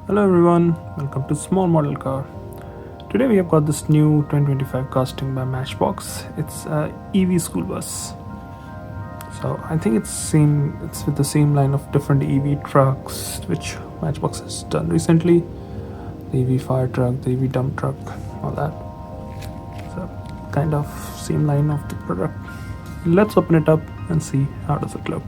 Hello everyone, welcome to Small Model Car. Today we have got this new 2025 casting by Matchbox. It's a EV school bus. So I think it's with the same line of different EV trucks which Matchbox has done recently. The EV fire truck, the EV dump truck, all that. So kind of same line of the product. Let's open it up and see how does it look.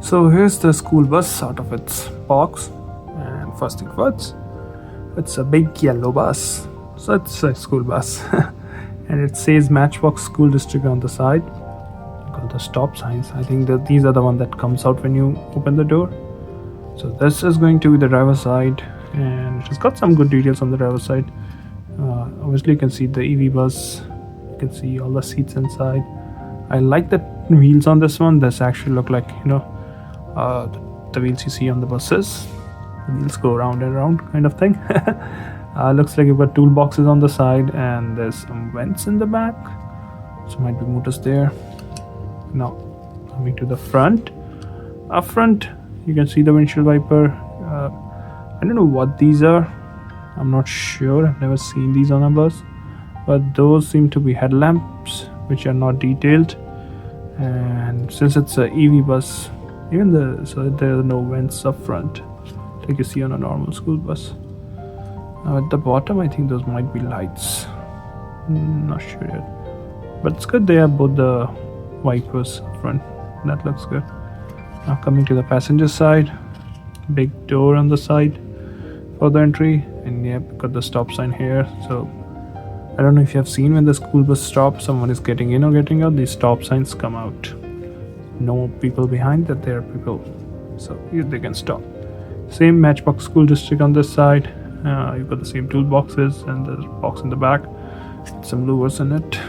So here's the school bus out of its box. And first thing first, it's a big yellow bus. So it's a school bus. And it says Matchbox School District on the side. Got the stop signs. I think that these are the one that comes out when you open the door. So this is going to be the driver's side, and it has got some good details on the driver's side. Obviously you can see the EV bus. You can see all the seats inside. I like the wheels on this one. This actually look like, the wheels you see on the buses. The wheels go round and round kind of thing. Looks like you've got toolboxes on the side, and there's some vents in the back, so might be motors there. Now coming to the front. Up front you can see the windshield wiper. I don't know what these are. I'm not sure. I've never seen these on a bus, but those seem to be headlamps which are not detailed. And since it's a EV bus, so there are no vents up front like you see on a normal school bus. Now at the bottom I think those might be lights. Not sure yet, but it's good they have both the wipers up front. That looks good. Now coming to the passenger side, big door on the side for the entry, and yep, got the stop sign here. So I don't know if you have seen when the school bus stops, someone is getting in or getting out, these stop signs come out. No people behind that, there are people, so they can stop. Same Matchbox School District on this side. You've got the same toolboxes and the box in the back, some louvers in it.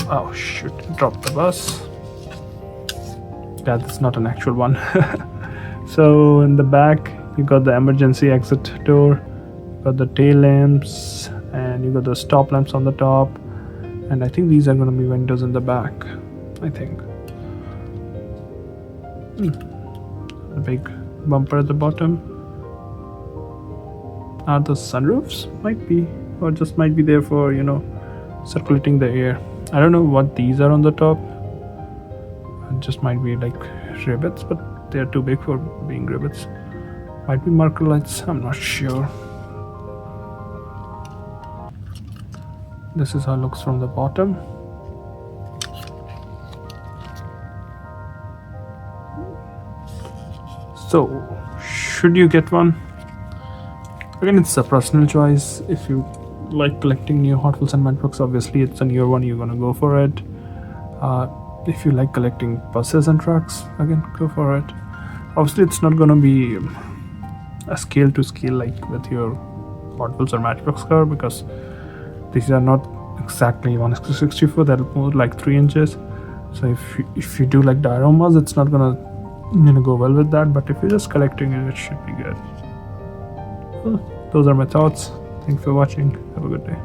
Oh shoot, dropped the bus. Yeah, that's not an actual one. So in the back you got the emergency exit door, you got the tail lamps, and you got the stop lamps on the top, and I think these are going to be windows in the back. I think the big bumper at the bottom. Are the sunroofs? Might be, or just might be there for circulating the air. I don't know what these are on the top. It just might be like rivets, but they are too big for being rivets. Might be marker lights, I'm not sure. This is how it looks from the bottom. So should you get one? Again, it's a personal choice. If you like collecting new Hot Wheels and Matchbox, obviously it's a newer one, you're gonna go for it. If you like collecting buses and trucks, again, go for it. Obviously it's not gonna be a scale to scale like with your Hot Wheels or Matchbox car, because these are not exactly 1/64, they're more like 3 inches. So if you do like dioramas, it's not gonna go well with that, but if you're just collecting it should be good. Well, those are my thoughts. Thanks for watching. Have a good day.